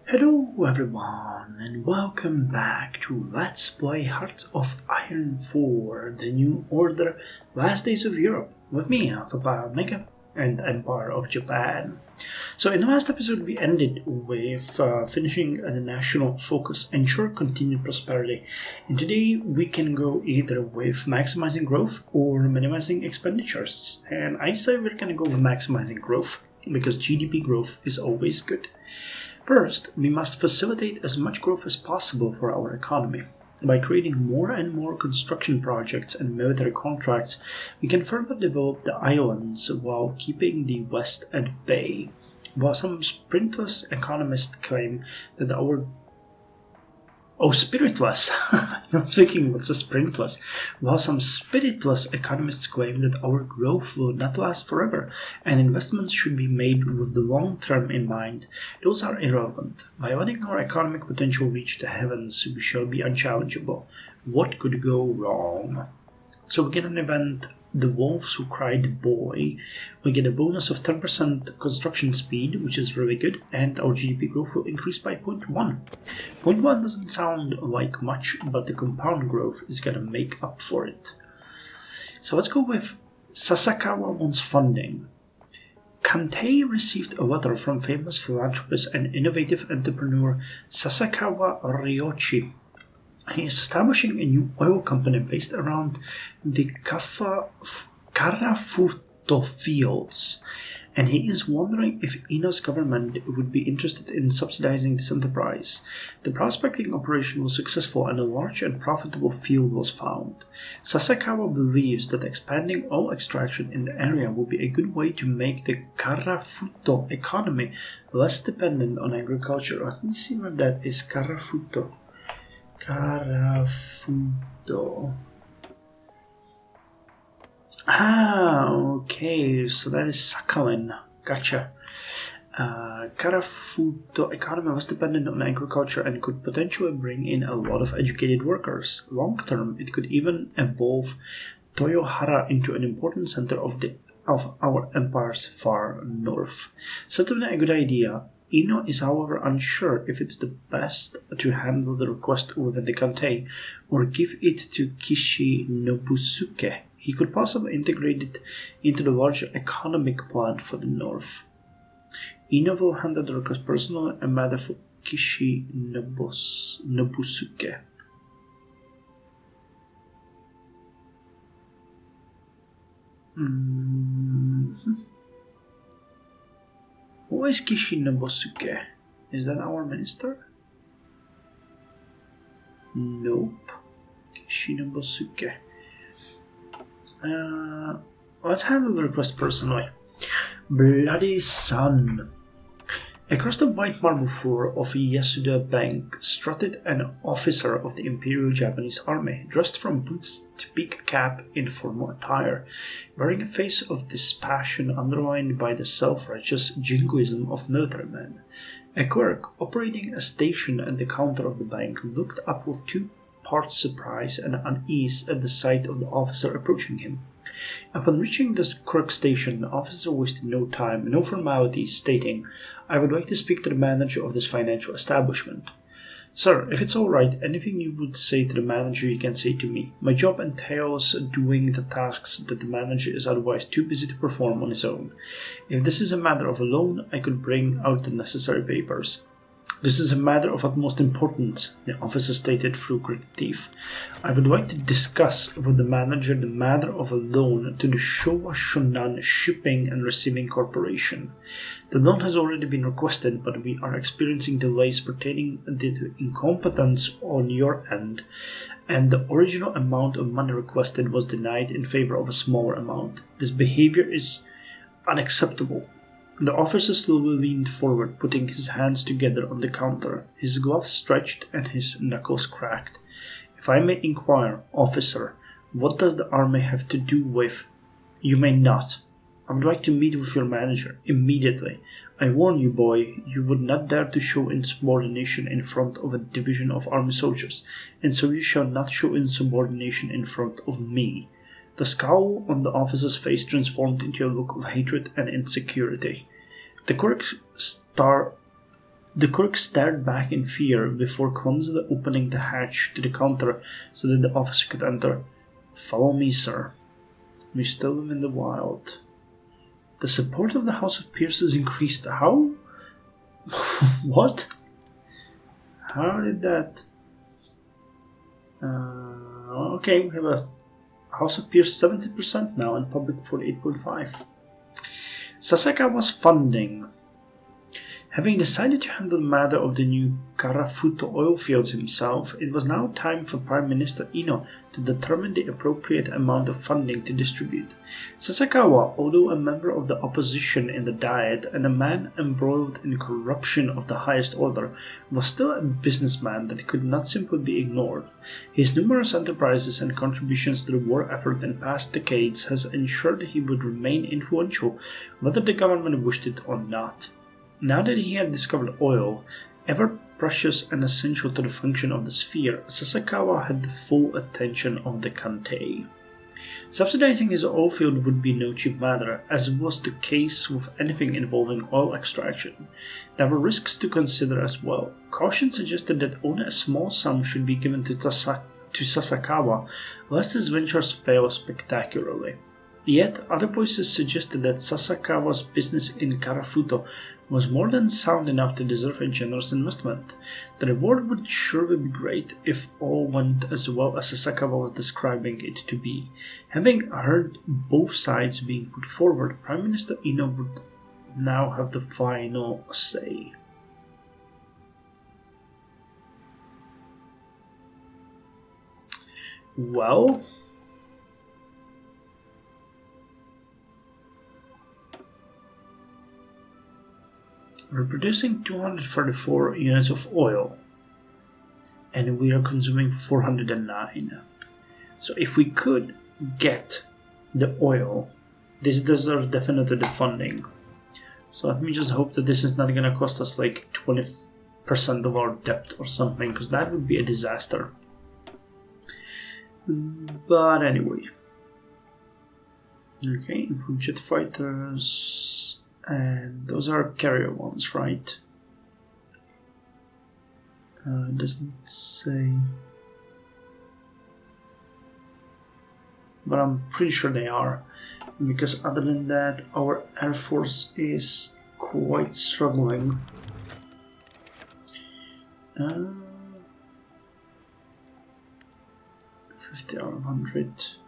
Hello everyone and welcome back to Let's Play Hearts of Iron 4, the New Order, Last Days of Europe, with me, Alpha Mega, and Empire of Japan. So in the last episode we ended with finishing the national focus, ensure continued prosperity, and today we can go either with maximizing growth or minimizing expenditures, and I say we're gonna go with maximizing growth, because GDP growth is always good. First, we must facilitate as much growth as possible for our economy. By creating more and more construction projects and military contracts, we can further develop the islands while keeping the West at bay. While some spiritless economists claim that spiritless. I'm speaking what's a spiritless. While some spiritless economists claim that our growth will not last forever and investments should be made with the long term in mind, those are irrelevant. By letting our economic potential reach the heavens, we shall be unchallengeable. What could go wrong? So we get an event, The Wolves Who Cried Boy. We get a bonus of 10% construction speed, which is really good, and our GDP growth will increase by 0.1. 0.1 doesn't sound like much, but the compound growth is gonna make up for it. So let's go with Sasakawa wants funding. Kantei received a letter from famous philanthropist and innovative entrepreneur Sasakawa Ryochi. He is establishing a new oil company based around the Carauto fields, and he is wondering if Ino's government would be interested in subsidizing this enterprise. The prospecting operation was successful and a large and profitable field was found. Sasakawa believes that expanding oil extraction in the area will be a good way to make the Carauto economy less dependent on agriculture. Let me see what that is. Carauto. Okay, so that is Sakhalin. Gotcha. Carauto economy was dependent on agriculture and could potentially bring in a lot of educated workers. Long term, it could even evolve Toyohara into an important center of our empire's far north. Certainly a good idea. Ino is however unsure if it's the best to handle the request within the Kantei or give it to Kishi Nobusuke. He could possibly integrate it into the larger economic plan for the north. Ino will handle the request personally, a matter for Kishi Nobusuke. Who is Kishi Nobusuke? Is that our minister? Nope. Kishi Nobusuke. Let's handle the request personally. Bloody sun. Across the white marble floor of Yasuda Bank strutted an officer of the Imperial Japanese Army, dressed from boots to peaked cap in formal attire, wearing a face of dispassion underlined by the self-righteous jingoism of military men. A clerk, operating a station at the counter of the bank, looked up with two parts surprise and unease at the sight of the officer approaching him. Upon reaching the clerk station, the officer wasted no time, no formalities, stating, "I would like to speak to the manager of this financial establishment." "Sir, if it's all right, anything you would say to the manager you can say to me. My job entails doing the tasks that the manager is otherwise too busy to perform on his own. If this is a matter of a loan, I could bring out the necessary papers." "This is a matter of utmost importance," the officer stated through gritted teeth. "I would like to discuss with the manager the matter of a loan to the Showa Shonan Shipping and Receiving Corporation. The loan has already been requested, but we are experiencing delays pertaining to incompetence on your end, and the original amount of money requested was denied in favor of a smaller amount. This behavior is unacceptable." The officer slowly leaned forward, putting his hands together on the counter, his gloves stretched and his knuckles cracked. "If I may inquire, officer, what does the army have to do with—" "You may not. I would like to meet with your manager, immediately. I warn you, boy, you would not dare to show insubordination in front of a division of army soldiers, and so you shall not show insubordination in front of me." The scowl on the officer's face transformed into a look of hatred and insecurity. The clerk The clerk stared back in fear before clumsily opening the hatch to the counter so that the officer could enter. "Follow me, sir. We still live in the wild." The support of the House of Peers has increased. How? What? How did that? Okay, we have a House of Peers 70% now and public 48.5%. Sasakawa's funding. Having decided to handle the matter of the new Carauto oil fields himself, it was now time for Prime Minister Ino to determine the appropriate amount of funding to distribute. Sasakawa, although a member of the opposition in the Diet and a man embroiled in corruption of the highest order, was still a businessman that could not simply be ignored. His numerous enterprises and contributions to the war effort in past decades has ensured he would remain influential whether the government wished it or not. Now that he had discovered oil, ever precious and essential to the function of the sphere, Sasakawa had the full attention of the Kantei. Subsidizing his oil field would be no cheap matter, as was the case with anything involving oil extraction. There were risks to consider as well. Caution suggested that only a small sum should be given to Sasakawa, lest his ventures fail spectacularly. Yet, other voices suggested that Sasakawa's business in Carauto was more than sound enough to deserve a generous investment. The reward would surely be great if all went as well as Sasakawa was describing it to be. Having heard both sides being put forward, Prime Minister Ino would now have the final say. Well, we're producing 234 units of oil, and we are consuming 409. So if we could get the oil, this deserves definitely the funding. So let me just hope that this is not going to cost us like 20% of our debt or something, because that would be a disaster. But anyway. Okay, improve jet fighters. And those are carrier ones, right? It doesn't say. But I'm pretty sure they are. Because other than that, our Air Force is quite struggling. 50 or 100.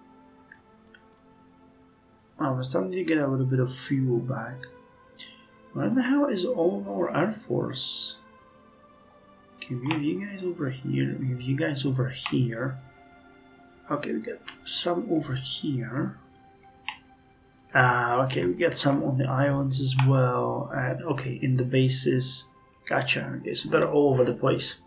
We're starting to get a little bit of fuel back. Where the hell is all of our Air Force? Okay, we have you guys over here. We have you guys over here. Okay, we got some over here. Okay, we got some on the islands as well. And okay, in the bases. Gotcha. Okay, so they're all over the place.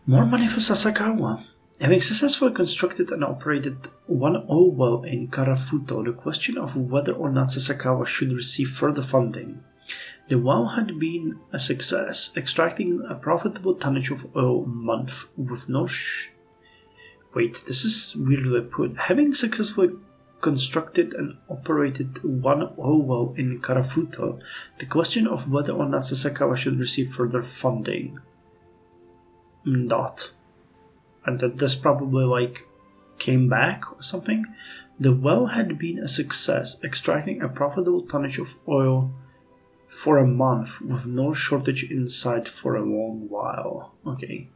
More money for Sasakawa. Having successfully constructed and operated one oil well in Carauto, the question of whether or not Sasakawa should receive further funding. The well had been a success, extracting a profitable tonnage of oil a month with no Wait, this is weirdly put. Having successfully constructed and operated one oil well in Carauto, the question of whether or not Sasakawa should receive further funding. Not. And that this probably like came back or something. The well had been a success, extracting a profitable tonnage of oil for a month with no shortage in sight for a long while. Okay.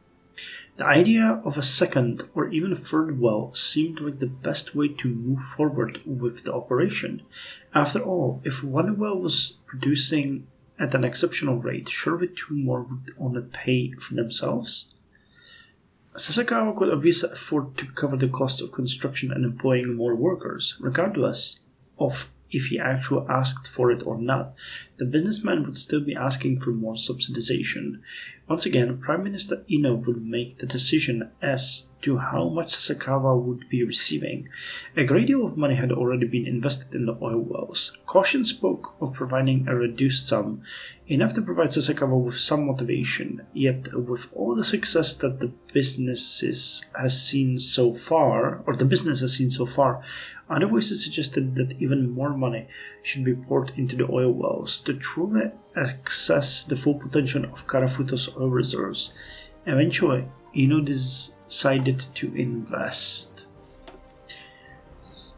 The idea of a second or even third well seemed like the best way to move forward with the operation. After all, if one well was producing at an exceptional rate, surely two more would only pay for themselves. Sasakawa could obviously afford to cover the cost of construction and employing more workers, regardless of if he actually asked for it or not. The businessman would still be asking for more subsidization. Once again, Prime Minister Ino would make the decision as to how much Sasakawa would be receiving. A great deal of money had already been invested in the oil wells. Caution spoke of providing a reduced sum, enough to provide Sasakawa with some motivation, yet with all the success that the business has seen so far, Other voices suggested that even more money should be poured into the oil wells to truly access the full potential of Carauto's oil reserves. Eventually, Ino decided to invest.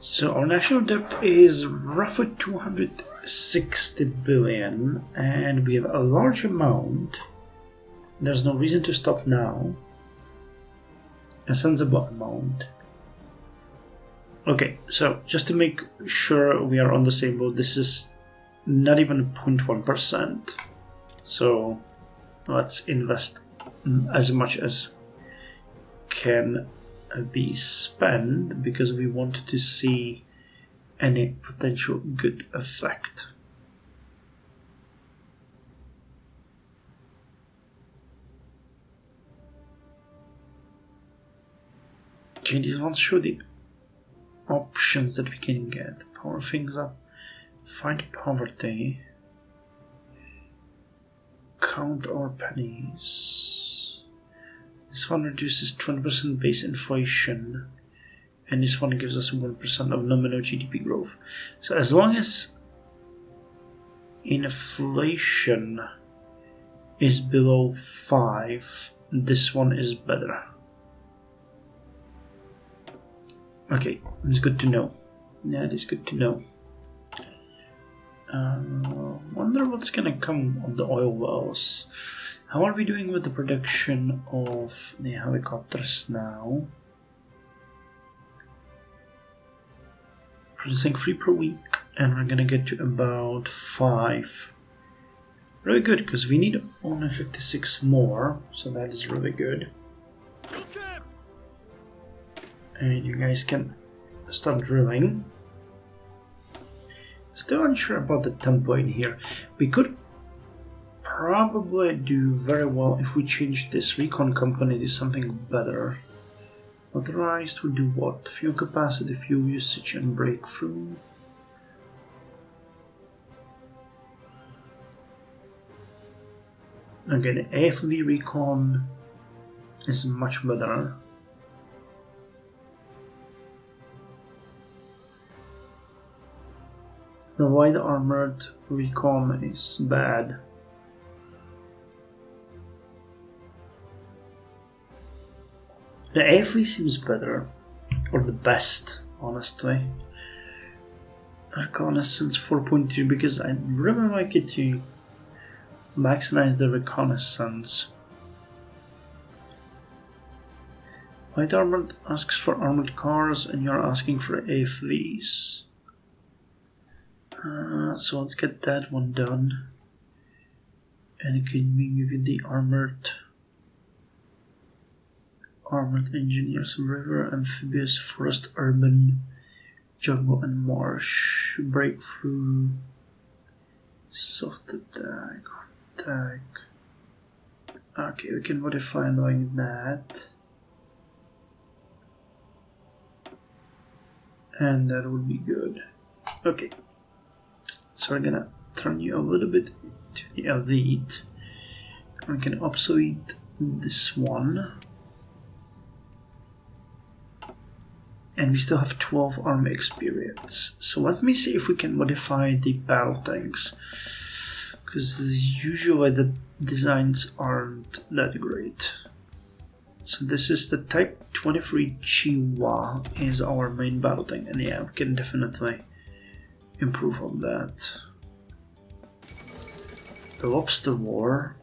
So our national debt is roughly 260 billion, and we have a large amount. There's no reason to stop now. A sensible amount. Okay, so just to make sure we are on the same boat, this is not even 0.1%. So let's invest as much as can be spent because we want to see any potential good effect. Okay, these ones show the options that we can get. Power things up, fight poverty, count our pennies. This one reduces 20% base inflation, and this one gives us 1% of nominal GDP growth. So as long as inflation is below 5, this one is better. Okay, it's good to know. Yeah, it is good to know. Wonder what's gonna come of the oil wells. How are we doing with the production of the helicopters now? Producing 3 per week, and we're gonna get to about 5. Really good, because we need only 56 more, so that is really good. And you guys can start drilling. Still unsure about the template here. We could probably do very well if we change this recon company to something better. Authorized will do what? Fuel capacity, fuel usage, and breakthrough. Okay, the AFV recon is much better. The wide armored recon is bad. The AFV seems better, or the best, honestly. Reconnaissance 4.2 because I really like it to maximize the reconnaissance. Light armored asks for armored cars, and you're asking for AFVs. So let's get that one done. And it could be maybe the armored engineers, river, amphibious, forest, urban, jungle, and marsh. Breakthrough, soft attack, attack. Okay, we can modify like that. And that would be good. Okay. So we're gonna turn you a little bit to the elite. We can obsolete this one. And we still have 12 army experience. So let me see if we can modify the battle tanks. Because usually the designs aren't that great. So this is the Type 23 Chihuahua is our main battle tank. And yeah, we can definitely improve on that. The Lobster War.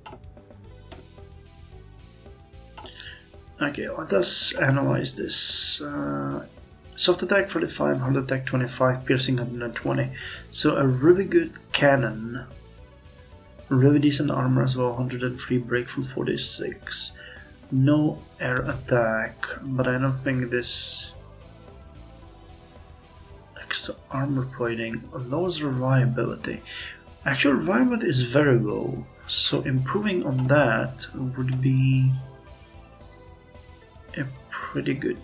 Okay, let us analyze this. Soft attack 45, hard attack 25, piercing 120. So a really good cannon. Really decent armor as well, 103, breakthrough 46. No air attack, but I don't think this extra armor plating lowers reliability. Actual reliability is very low, so improving on that would be a pretty good.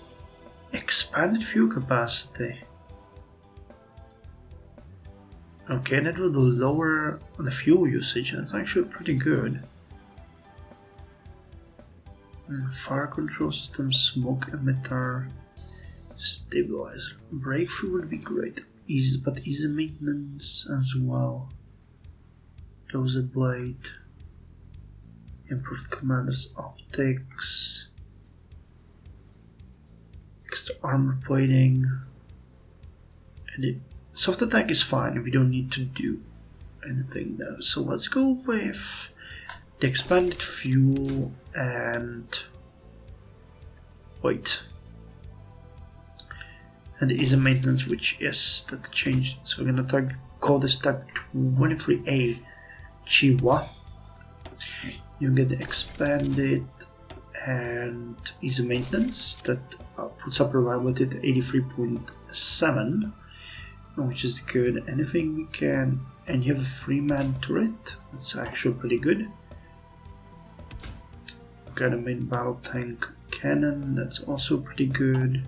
Expanded fuel capacity. Okay, that would lower the fuel usage. That's actually pretty good. Fire control system, smoke emitter, Stabilizer. Breakthrough would be great. But easy maintenance as well. Dozer blade. Improved commander's optics. Extra armor plating. And soft attack is fine. We don't need to do anything now. So let's go with the expanded fuel and wait. And the easy maintenance, which is that changed. So we're gonna call this type 23A Chiwa. You get the expanded and easy maintenance that puts up reliability to 83.7, which is good. Anything we can, and you have a 3-man turret. That's actually pretty good. Got a main battle tank cannon. That's also pretty good.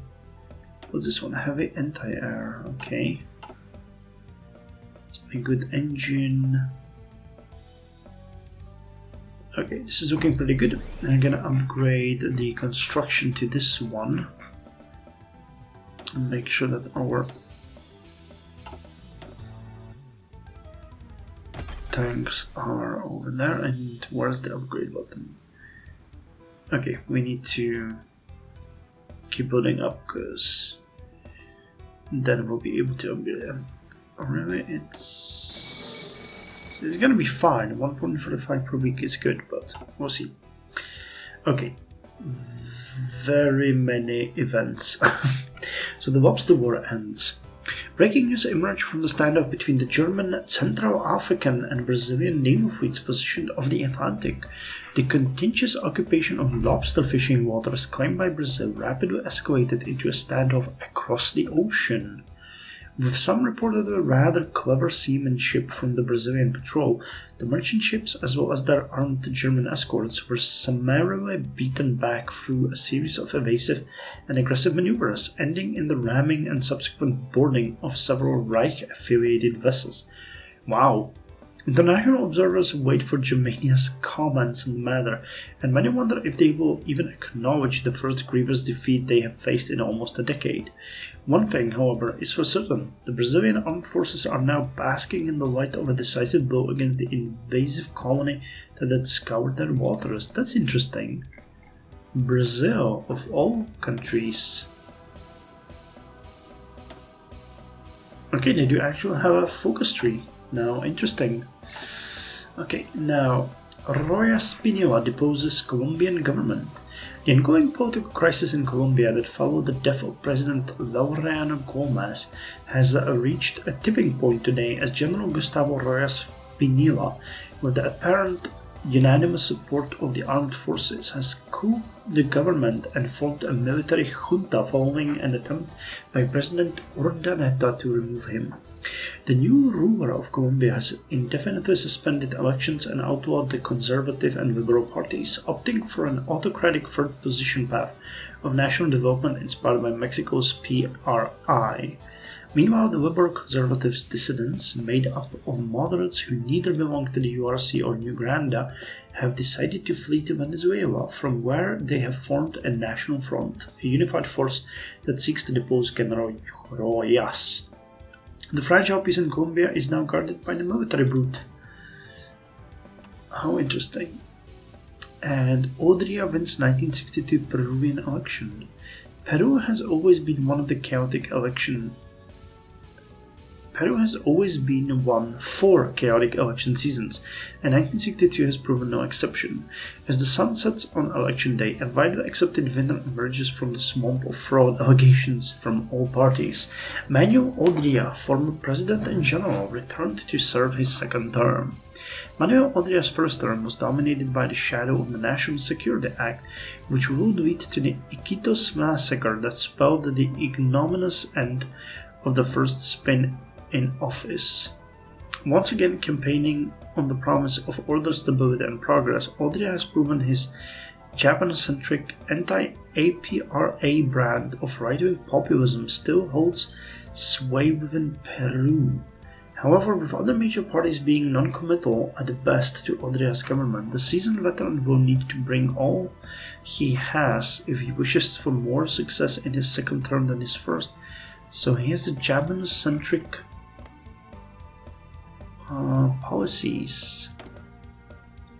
What's this one? Heavy anti-air. Okay. A good engine. Okay, this is looking pretty good. I'm gonna upgrade the construction to this one and make sure that our tanks are over there. And where's the upgrade button? Okay, we need to keep building up because then we'll be able to upgrade it. Really, it's gonna be fine. 1.45 per week is good, but we'll see. Okay, very many events. So the Lobster War ends. Breaking news emerged from the standoff between the German, Central African and Brazilian naval fleets positioned off the Atlantic. The contentious occupation of lobster fishing waters claimed by Brazil rapidly escalated into a standoff across the ocean. With some reported rather clever seamanship from the Brazilian patrol, the merchant ships as well as their armed German escorts were summarily beaten back through a series of evasive and aggressive maneuvers, ending in the ramming and subsequent boarding of several Reich-affiliated vessels. Wow! International observers wait for Germania's comments on the matter, and many wonder if they will even acknowledge the first grievous defeat they have faced in almost a decade. One thing, however, is for certain: the Brazilian armed forces are now basking in the light of a decisive blow against the invasive colony that had scoured their waters. That's interesting. Brazil, of all countries. Okay, they do actually have a focus tree. Now, interesting. Okay, now, Roya Spinilla deposes Colombian government. The ongoing political crisis in Colombia that followed the death of President Laureano Gomez has reached a tipping point today as General Gustavo Roya Spinilla, with the apparent unanimous support of the armed forces, has couped the government and formed a military junta following an attempt by President Urdaneta to remove him. The new ruler of Colombia has indefinitely suspended elections and outlawed the conservative and liberal parties, opting for an autocratic third position path of national development inspired by Mexico's PRI. Meanwhile, the liberal conservatives dissidents, made up of moderates who neither belong to the URC or New Granada, have decided to flee to Venezuela, from where they have formed a national front, a unified force that seeks to depose General Royas. The fragile peace in Colombia is now guarded by the military brute. How interesting. And Odria wins 1962 Peruvian election. Peru has always been one for chaotic election seasons, and 1962 has proven no exception. As the sun sets on election day, a widely accepted winner emerges from the swamp of fraud allegations from all parties. Manuel Odria, former president and general, returned to serve his second term. Manuel Odria's first term was dominated by the shadow of the National Security Act, which would lead to the Iquitos massacre that spelled the ignominious end of the first Spain in office. Once again campaigning on the promise of order, stability and progress, Odria has proven his Japan-centric anti-APRA brand of right-wing populism still holds sway within Peru. However, with other major parties being non-committal at the best to Adria's government, the seasoned veteran will need to bring all he has if he wishes for more success in his second term than his first. So he has the Japan-centric policies.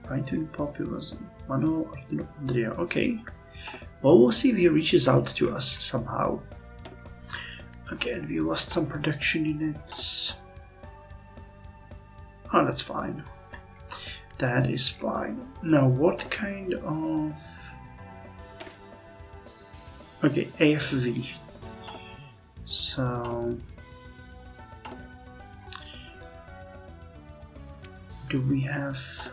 Right-wing populism. Manuel Adria. Okay. Well, we'll see if he reaches out to us somehow. Okay, and we lost some production units. Oh, that's fine. That is fine. Now, what kind of... Okay, AFV. So... do we have...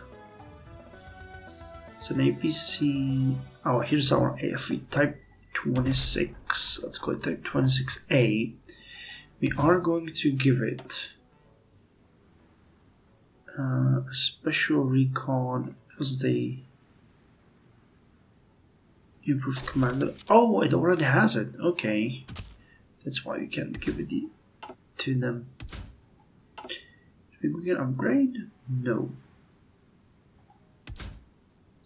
It's an APC... Oh, here's our AFV, type 26. Let's call it type 26A. We are going to give it... special recon as the improved commander. Oh, it already has it. Okay, that's why we can't give it to them. Maybe we can upgrade? No.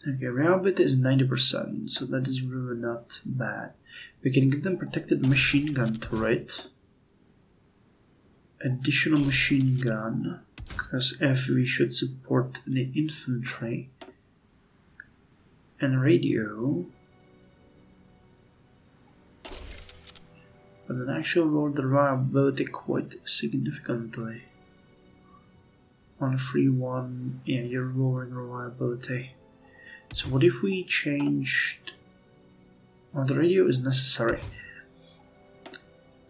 Okay, reliability is 90%, so that is really not bad. We can give them protected machine gun turret, additional machine gun. Because FV should support the infantry, and radio, but it actually lowered the reliability quite significantly. 131, yeah, you're lowering reliability. So what if we changed? Well, the radio is necessary.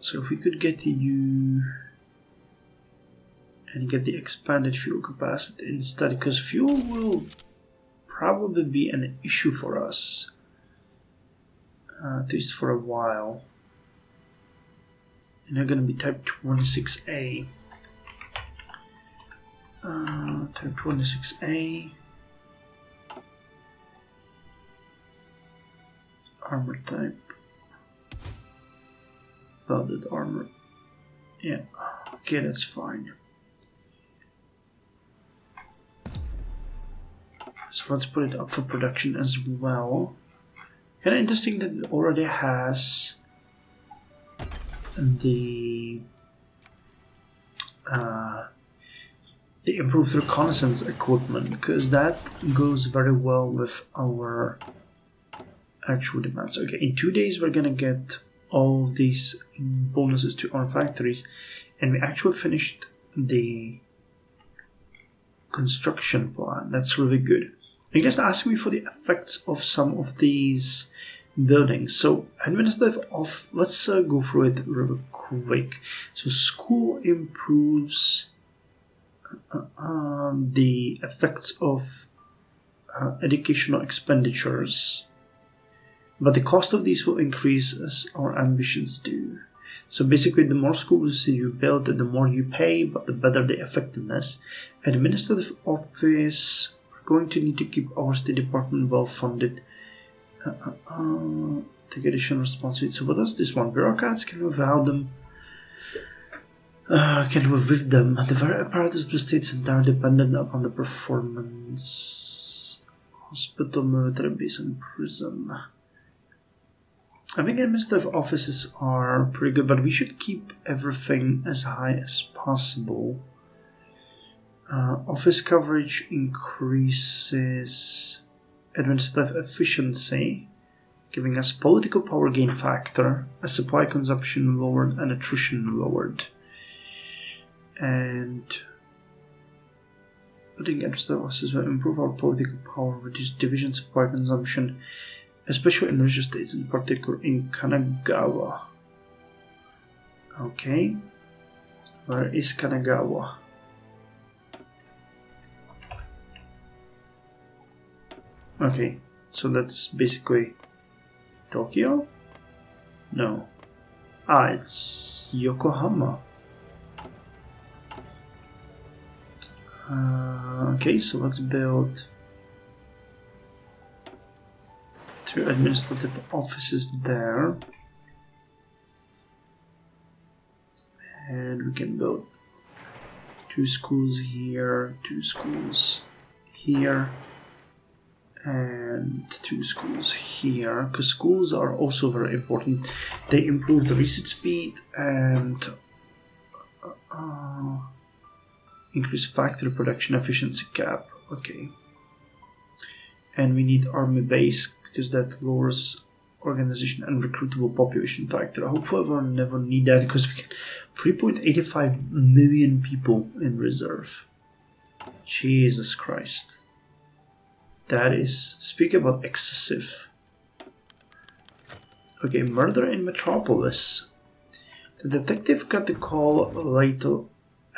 So if we could get you and get the expanded fuel capacity instead, because fuel will probably be an issue for us, at least for a while. And they're going to be type 26A. Type 26A. Armor type. Welded armor. Yeah, okay, that's fine. So let's put it up for production as well. Kind of interesting that it already has the improved reconnaissance equipment, because that goes very well with our actual demands. Okay, in 2 days we're gonna get all of these bonuses to our factories, and we actually finished the construction plan. That's really good. You guys asked me for the effects of some of these buildings. So administrative off, let's go through it real quick. So school improves the effects of educational expenditures, but the cost of these will increase as our ambitions do. So basically, the more schools you build, the more you pay, but the better the effectiveness. Administrative office, we're going to need to keep our state department well funded. Take additional responsibility. So what is this one? Bureaucrats can without them. Can live with them. The very apparatus of the state is entirely dependent upon the performance. Hospital, military base, and prison. I think administrative offices are pretty good, but we should keep everything as high as possible. Office coverage increases administrative efficiency, giving us political power gain factor, a supply consumption lowered, and attrition lowered. And putting administrative offices will improve our political power, reduce division supply consumption, especially in religious states, in particular in Kanagawa. Okay, where is Kanagawa? Okay, so that's basically Tokyo? No. It's Yokohama. Okay, so let's build 2 administrative offices there, and we can build 2 schools here, 2 schools here, and 2 schools here, because schools are also very important. They improve the research speed and increase factory production efficiency cap. Okay. And we need army base because that lowers organization and recruitable population factor. Hopefully we'll never need that because we get 3.85 million people in reserve. Jesus Christ. That is, speak about excessive. Okay, murder in Metropolis. The detective got the call late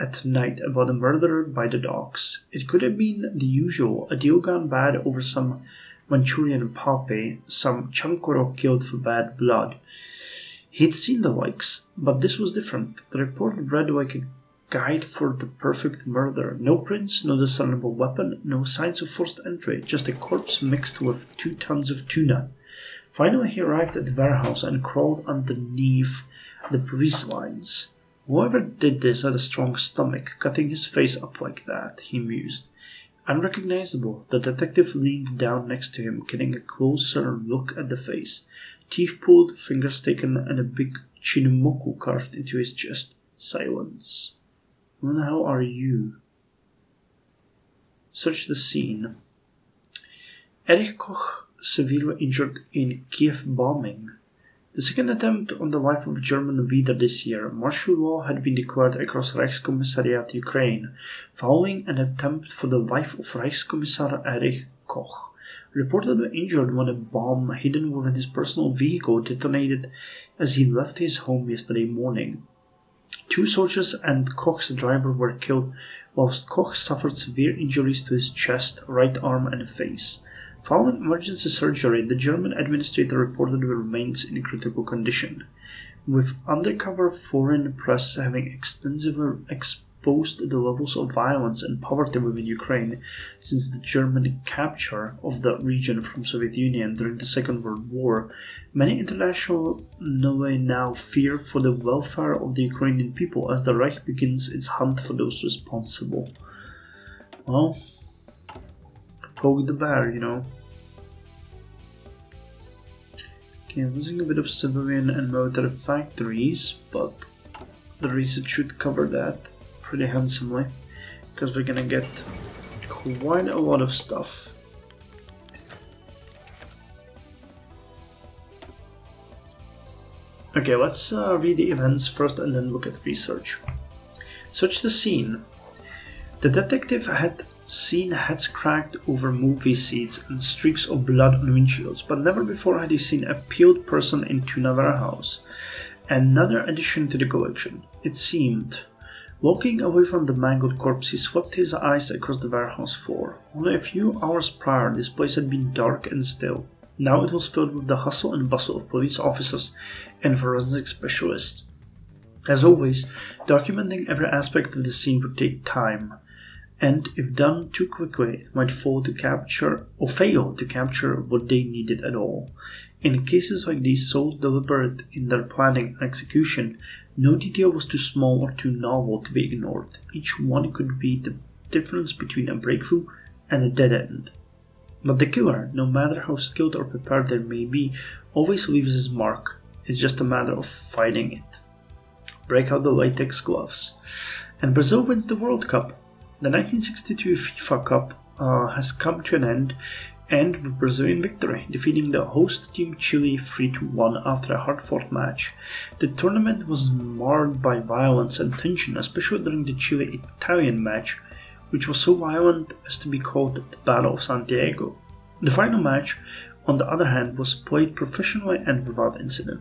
at night about a murder by the docks. It could have been the usual, a deal gone bad over some Manchurian puppy, some chankoro killed for bad blood. He'd seen the likes, but this was different. The report read like a guide for the perfect murder. No prints, no discernible weapon, no signs of forced entry, just a corpse mixed with 2 tons of tuna. Finally he arrived at the warehouse and crawled underneath the police lines. Whoever did this had a strong stomach, cutting his face up like that, he mused. Unrecognizable, the detective leaned down next to him, getting a closer look at the face. Teeth pulled, fingers taken, and a big chinmoku carved into his chest. Silence. Who the hell are you? Search the scene. Erich Koch, severely injured in Kiev bombing. The second attempt on the life of a German leader this year, martial law had been declared across Reichskommissariat Ukraine, following an attempt for the life of Reichskommissar Erich Koch, reportedly injured when a bomb hidden within his personal vehicle detonated as he left his home yesterday morning. 2 soldiers and Koch's driver were killed, whilst Koch suffered severe injuries to his chest, right arm and face. Following emergency surgery, the German administrator reportedly remains in critical condition, with undercover foreign press having extensively exposed the levels of violence and poverty within Ukraine since the German capture of the region from Soviet Union during the Second World War. Many internationally now fear for the welfare of the Ukrainian people as the Reich begins its hunt for those responsible. Well, poke the bear, you know. Okay, losing a bit of civilian and military factories, but the research should cover that pretty handsomely, because we're gonna get quite a lot of stuff. Okay, let's read the events first and then look at research. Search the scene. The detective had seen heads cracked over movie seats and streaks of blood on windshields, but never before had he seen a peeled person in tuna warehouse. Another addition to the collection, it seemed. Walking away from the mangled corpse, he swept his eyes across the warehouse floor. Only a few hours prior, this place had been dark and still. Now it was filled with the hustle and bustle of police officers and forensic specialists. As always, documenting every aspect of the scene would take time, and if done too quickly, it might fail to capture what they needed at all. In cases like these, so deliberate in their planning and execution, no detail was too small or too novel to be ignored. Each one could be the difference between a breakthrough and a dead end. But the killer, no matter how skilled or prepared they may be, always leaves his mark. It's just a matter of finding it. Break out the latex gloves. And Brazil wins the World Cup. The 1962 FIFA Cup has come to an end, and with Brazilian victory, defeating the host team Chile 3-1 after a hard-fought match. The tournament was marred by violence and tension, especially during the Chile-Italian match, which was so violent as to be called the Battle of Santiago. The final match, on the other hand, was played professionally and without incident.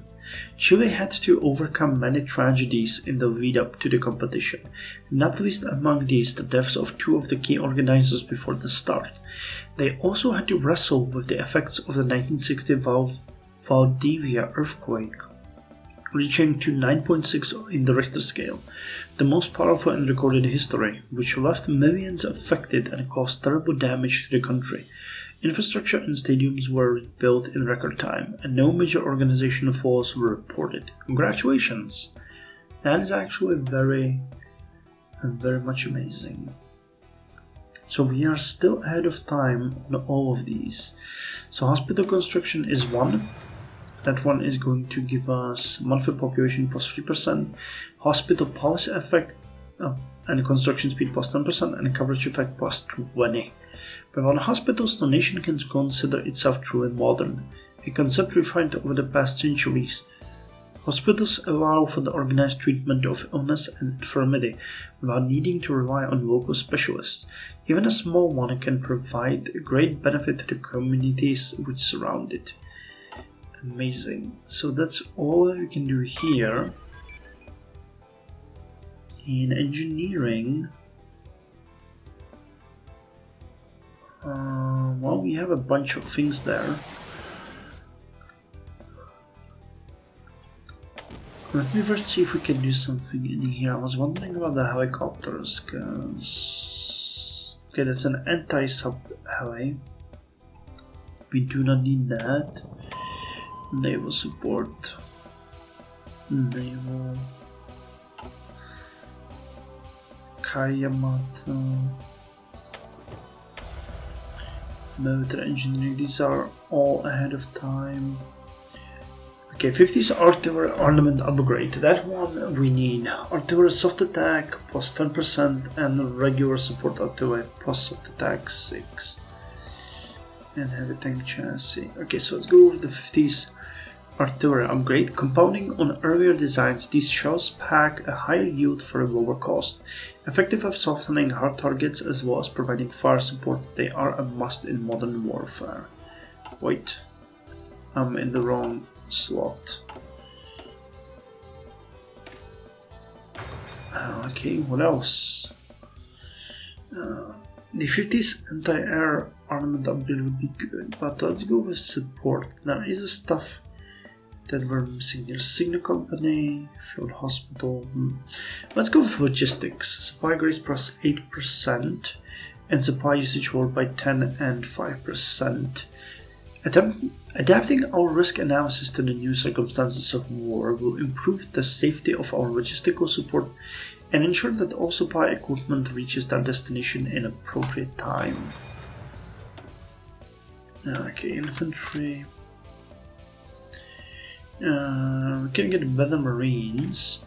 Chile had to overcome many tragedies in the lead-up to the competition, not least among these the deaths of 2 of the key organizers before the start. They also had to wrestle with the effects of the 1960 Valdivia earthquake, reaching to 9.6 in the Richter scale, the most powerful in recorded history, which left millions affected and caused terrible damage to the country. Infrastructure and stadiums were rebuilt in record time, and no major organizational flaws were reported. Congratulations! That is actually very and very much amazing. So we are still ahead of time on all of these. So hospital construction is 1. That one is going to give us monthly population plus 3%, hospital policy effect and construction speed plus 10%, and coverage effect plus 20. But on hospitals, the nation can consider itself true and modern, a concept refined over the past centuries. Hospitals allow for the organized treatment of illness and infirmity without needing to rely on local specialists. Even a small one can provide a great benefit to the communities which surround it. Amazing. So that's all we can do here. In engineering, well, we have a bunch of things there. Let me first see if we can do something in here. I was wondering about the helicopters, because... Okay, that's an anti-sub heli. We do not need that. Naval support. Naval. Kayamato. Military engineering. These are all ahead of time. Okay, 50s artillery armament upgrade. That one we need. Artillery soft attack plus 10% and regular support artillery plus soft attack 6. And heavy tank chassis. Okay, so let's go with the 50s artillery upgrade. Compounding on earlier designs, these shells pack a higher yield for a lower cost. Effective at softening hard targets as well as providing fire support, they are a must in modern warfare. Wait, I'm in the wrong slot. Okay, what else? The 50s anti-air armament upgrade would be good, but let's go with support. There is stuff that we're missing here. Signal company, field hospital. Let's go with logistics. Supply grades plus 8% and supply usage rolled by 10 and 5%. Adapting our risk analysis to the new circumstances of war will improve the safety of our logistical support and ensure that all supply equipment reaches their destination in appropriate time. Okay, infantry. We can get better Marines.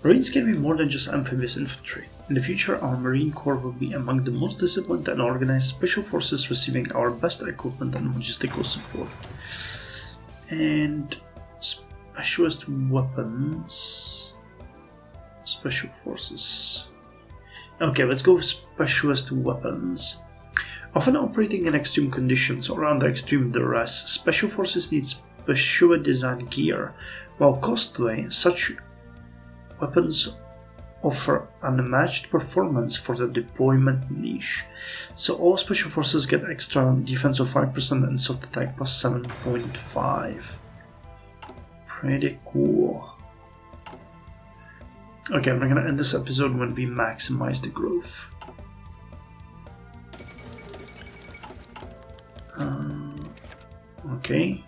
Marines can be more than just amphibious infantry. In the future, our Marine Corps will be among the most disciplined and organized special forces, receiving our best equipment and logistical support. And specialist weapons. Special forces. Okay, let's go with specialist weapons. Often operating in extreme conditions or under extreme duress, special forces need specially designed gear. While costly, such weapons offer unmatched performance for the deployment niche. So all special forces get extra defense of 5% and soft attack plus 7.5. Pretty cool. Okay, we're gonna end this episode when we maximize the growth. Okay.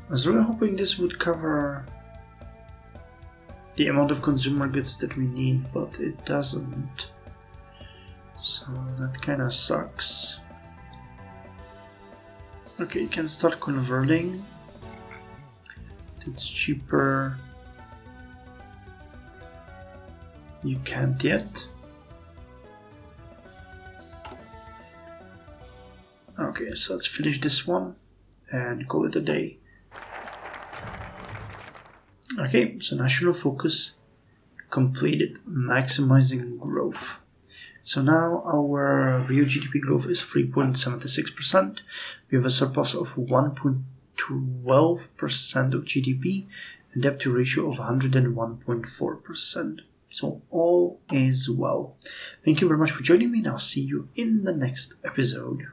I was really hoping this would cover the amount of consumer goods that we need, but it doesn't. So that kinda sucks. Okay, you can start converting. It's cheaper. You can't yet. Okay, so let's finish this one and call it a day. Okay, so national focus completed, maximizing growth. So now our real GDP growth is 3.76%. We have a surplus of 1.12% of GDP and debt to ratio of 101.4%. So all is well. Thank you very much for joining me, and I'll see you in the next episode.